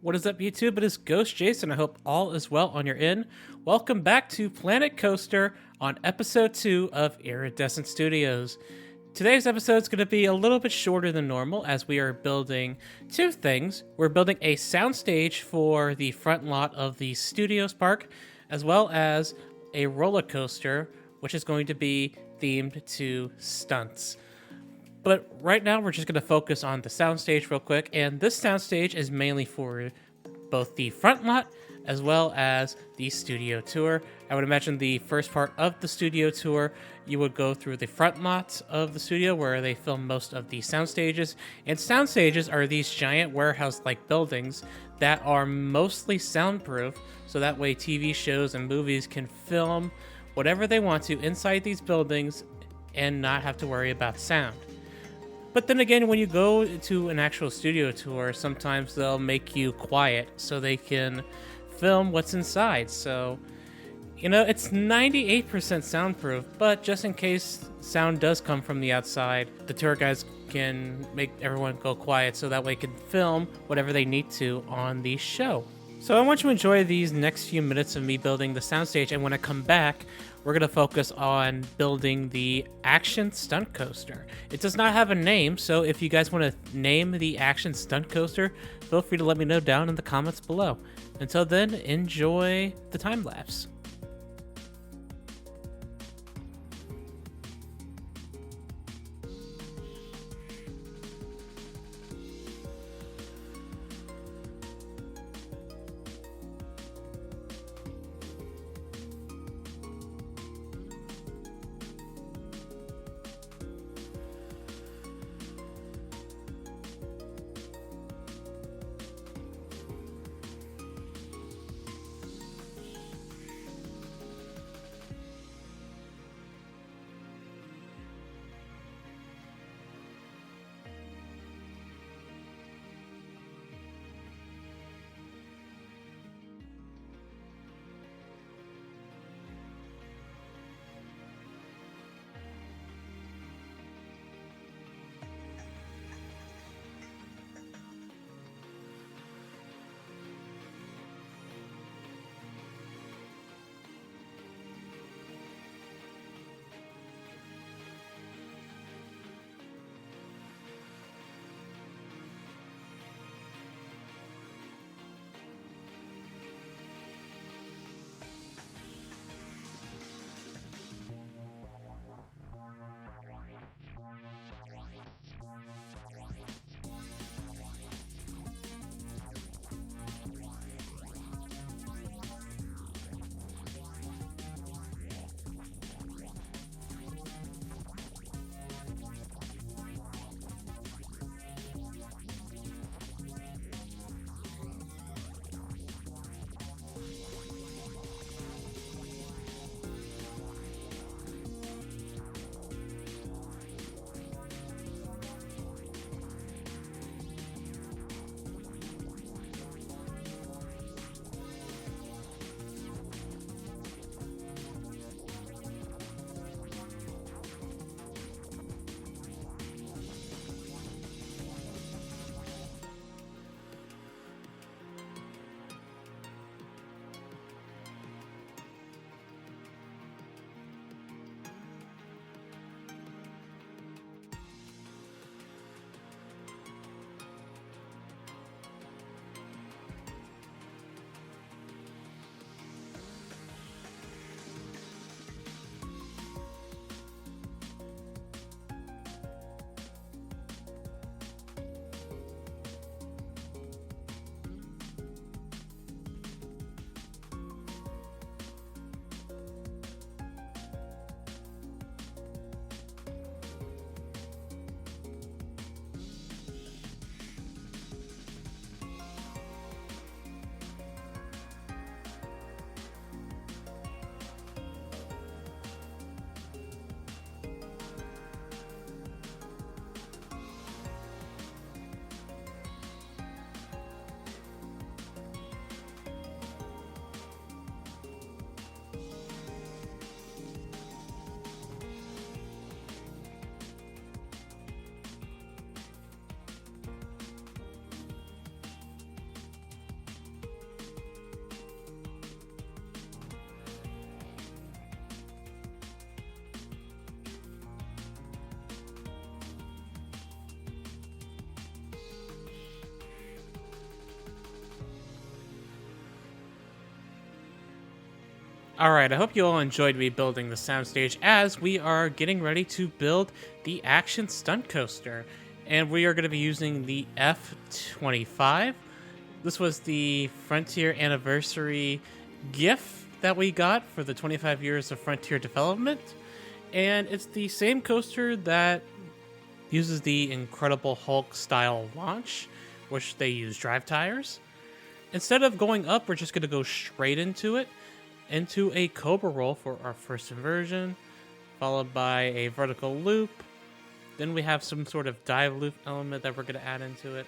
What is up, YouTube? It is Ghost Jason. I hope all is well on your end. Welcome back to Planet Coaster on episode 2 of Iridescent Studios. Today's episode is going to be a little bit shorter than normal as we are building two things. We're building a soundstage for the front lot of the Studios Park, as well as a roller coaster, which is going to be themed to stunts. But right now, we're just going to focus on the soundstage real quick, and this soundstage is mainly for both the front lot as well as the studio tour. I would imagine the first part of the studio tour, you would go through the front lots of the studio where they film most of the sound stages. And sound stages are these giant warehouse-like buildings that are mostly soundproof, so that way TV shows and movies can film whatever they want to inside these buildings and not have to worry about sound. But then again, when you go to an actual studio tour, sometimes they'll make you quiet so they can film what's inside. So, it's 98% soundproof, but just in case sound does come from the outside, the tour guides can make everyone go quiet so that way they can film whatever they need to on the show. So I want you to enjoy these next few minutes of me building the soundstage, and when I come back, we're going to focus on building the Action Stunt Coaster. It does not have a name, so if you guys want to name the Action Stunt Coaster, feel free to let me know down in the comments below. Until then, enjoy the time lapse. Alright, I hope you all enjoyed me building the soundstage as we are getting ready to build the Action Stunt Coaster. And we are going to be using the F25. This was the Frontier Anniversary gift that we got for the 25 years of Frontier development. And it's the same coaster that uses the Incredible Hulk style launch, which they use drive tires. Instead of going up, we're just going to go straight into it, into a Cobra roll for our first inversion, followed by a vertical loop. Then we have some sort of dive loop element that we're going to add into it,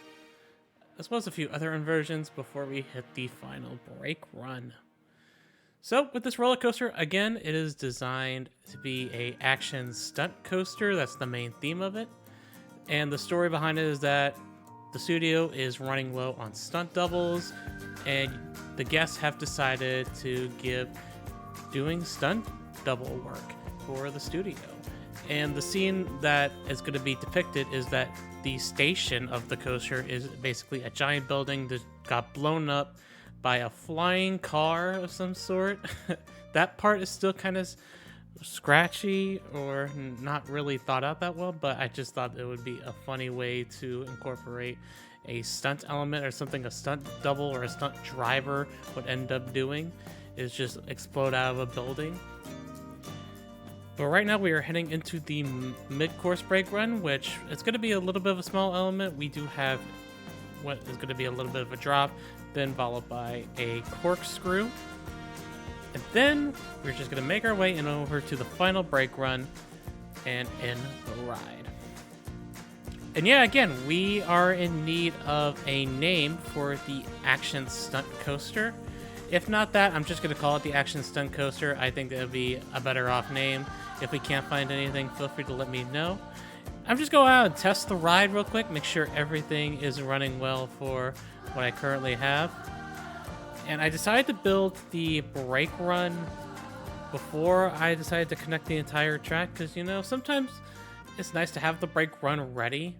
as well as a few other inversions before we hit the final brake run. So with this roller coaster, again, it is designed to be a action stunt coaster. That's the main theme of it. And the story behind it is that the studio is running low on stunt doubles, and the guests have decided to give doing stunt double work for the studio. And the scene that is going to be depicted is that the station of the coaster is basically a giant building that got blown up by a flying car of some sort. That part is still kind of scratchy or not really thought out that well, but I just thought it would be a funny way to incorporate a stunt element or something a stunt double or a stunt driver would end up doing, is just explode out of a building. But right now we are heading into the mid-course brake run, which is going to be a little bit of a small element. We do have what is going to be a little bit of a drop, then followed by a corkscrew. And then we're just going to make our way in over to the final brake run and in the ride. And yeah, again, we are in need of a name for the Action Stunt Coaster. If not that, I'm just going to call it the Action Stunt Coaster. I think that would be a better off name. If we can't find anything, feel free to let me know. I'm just going out and test the ride real quick, make sure everything is running well for what I currently have. And I decided to build the brake run before I decided to connect the entire track, because, you know, sometimes it's nice to have the brake run ready.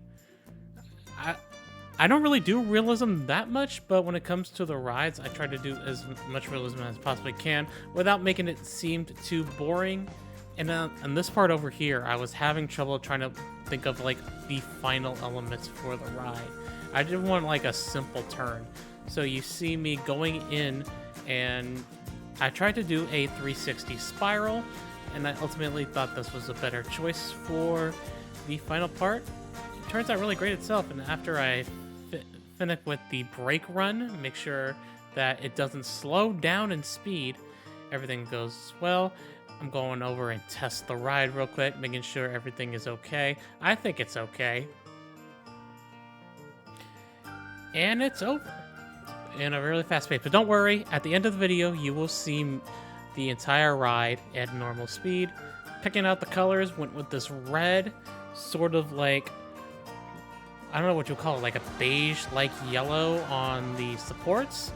I don't really do realism that much, but when it comes to the rides, I try to do as much realism as I possibly can without making it seem too boring. And on this part over here, I was having trouble trying to think of like the final elements for the ride. I didn't want like a simple turn. So you see me going in, and I tried to do a 360 spiral, and I ultimately thought this was a better choice for the final part. It turns out really great itself, and after I finish with the brake run, make sure that it doesn't slow down in speed, everything goes well. I'm going over and test the ride real quick, making sure everything is okay. I think it's okay. And it's over in a really fast pace. But don't worry, at the end of the video, you will see the entire ride at normal speed. Picking out the colors, went with this red, sort of like, I don't know what you call it, like a beige-like yellow on the supports.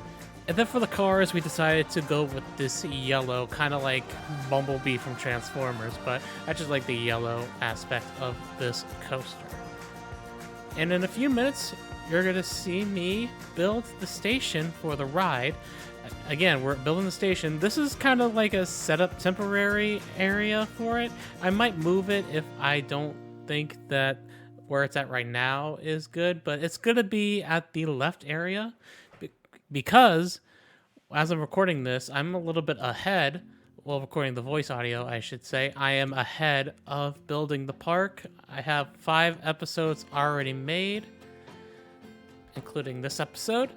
And then for the cars, we decided to go with this yellow, kind of like Bumblebee from Transformers, but I just like the yellow aspect of this coaster. And in a few minutes, you're going to see me build the station for the ride. Again, we're building the station. This is kind of like a setup temporary area for it. I might move it if I don't think that where it's at right now is good, but it's going to be at the left area because as I'm recording this, I'm a little bit ahead. Well, recording the voice audio, I should say. I am ahead of building the park. I have 5 episodes already made, including this episode.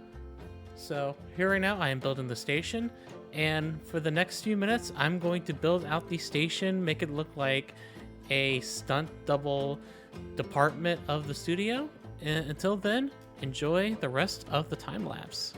So here right now, I am building the station, and for the next few minutes, I'm going to build out the station, make it look like a stunt double department of the studio. And until then, enjoy the rest of the time lapse.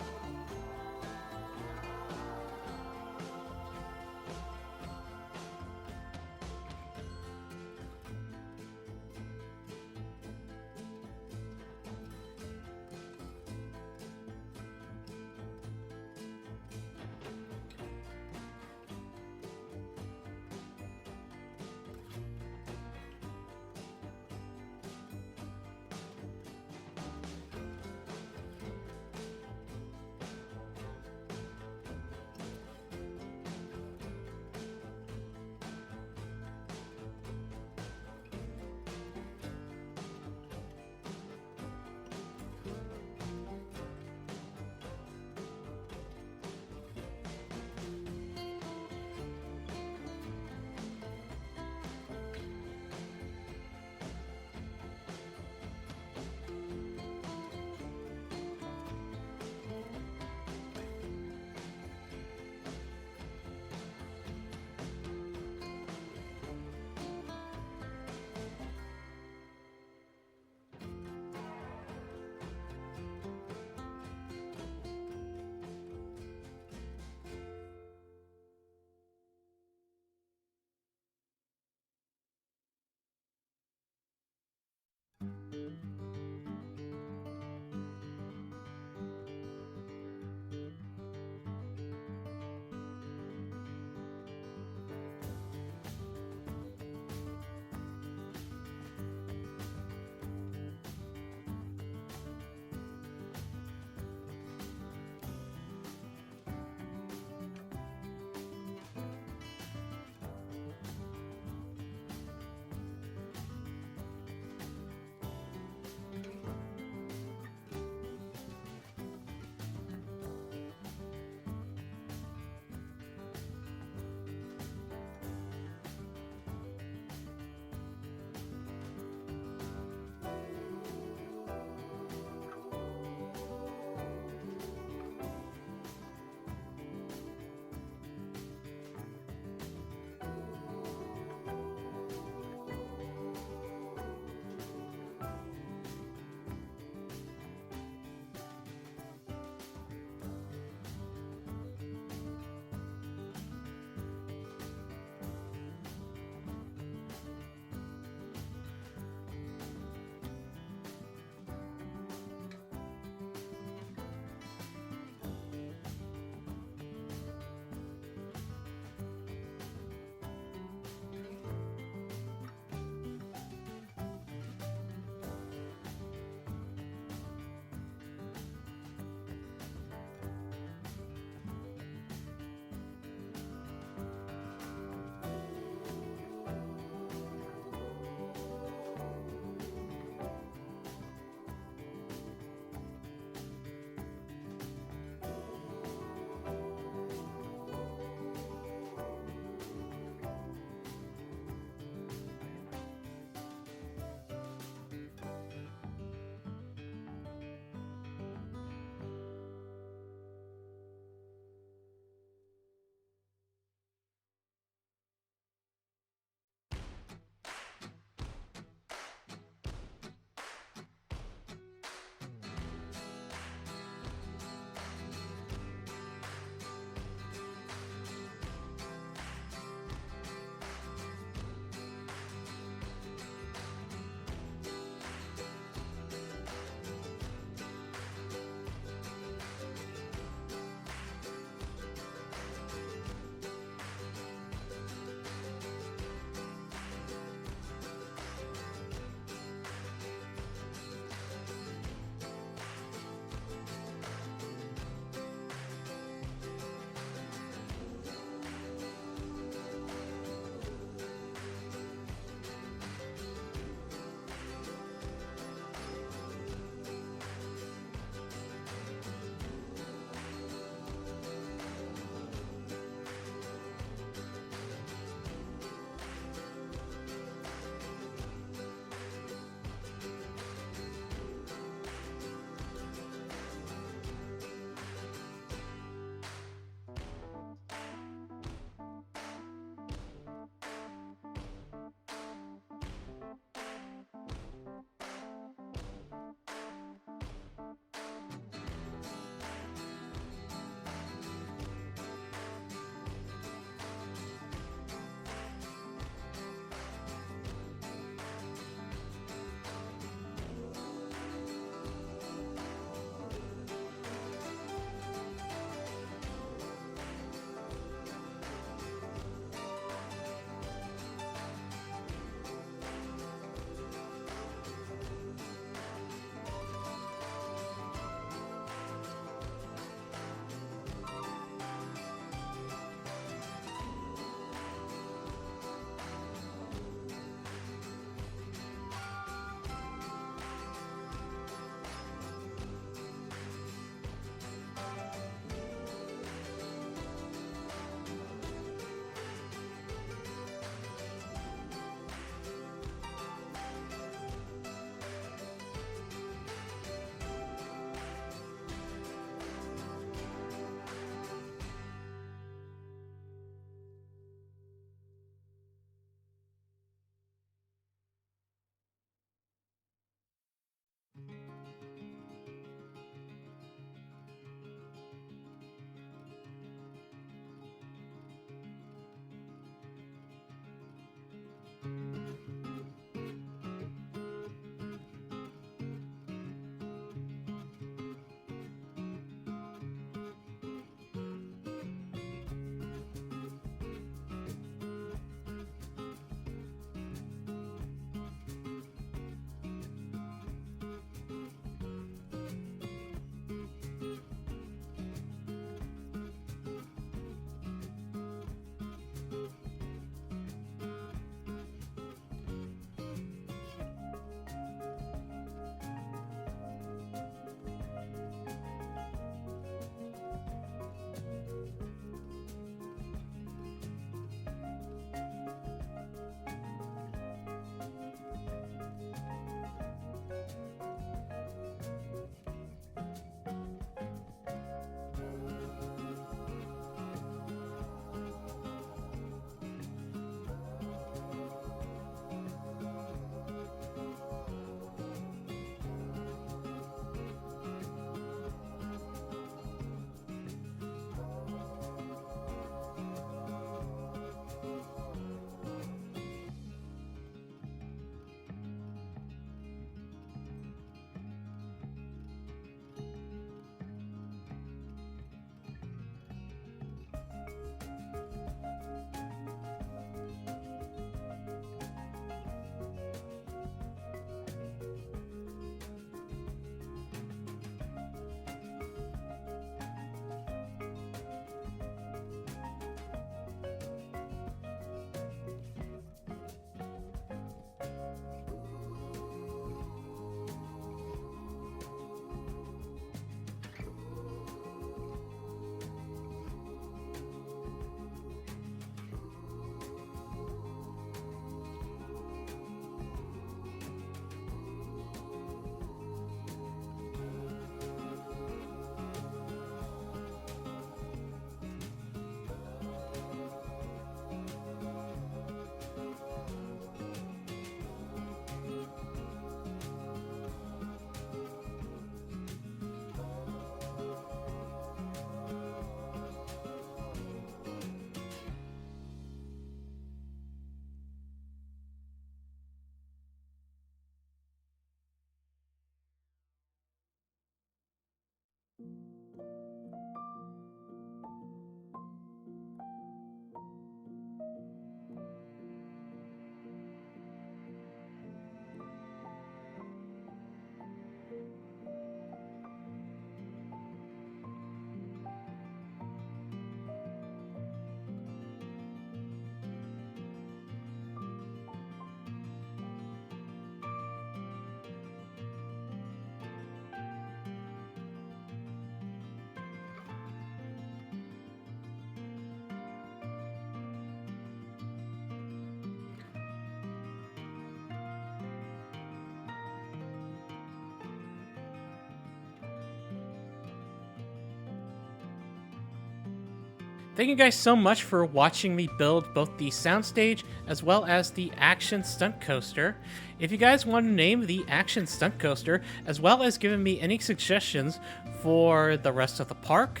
Thank you guys so much for watching me build both the soundstage as well as the action stunt coaster. If you guys want to name the action stunt coaster, as well as giving me any suggestions for the rest of the park,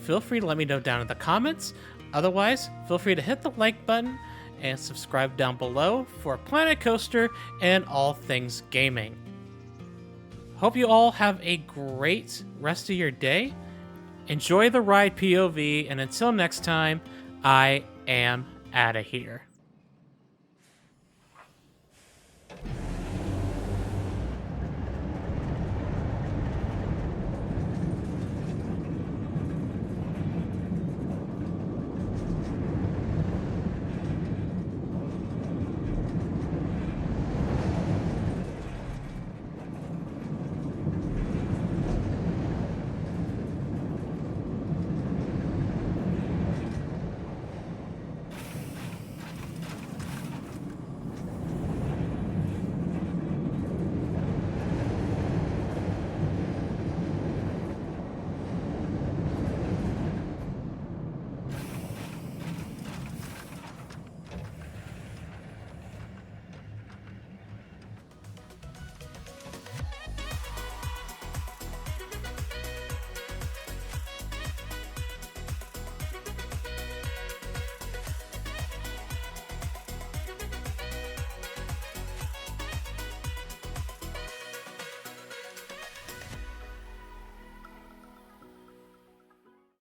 feel free to let me know down in the comments. Otherwise, feel free to hit the like button and subscribe down below for Planet Coaster and all things gaming. Hope you all have a great rest of your day. Enjoy the ride, POV, and until next time, I am outta here.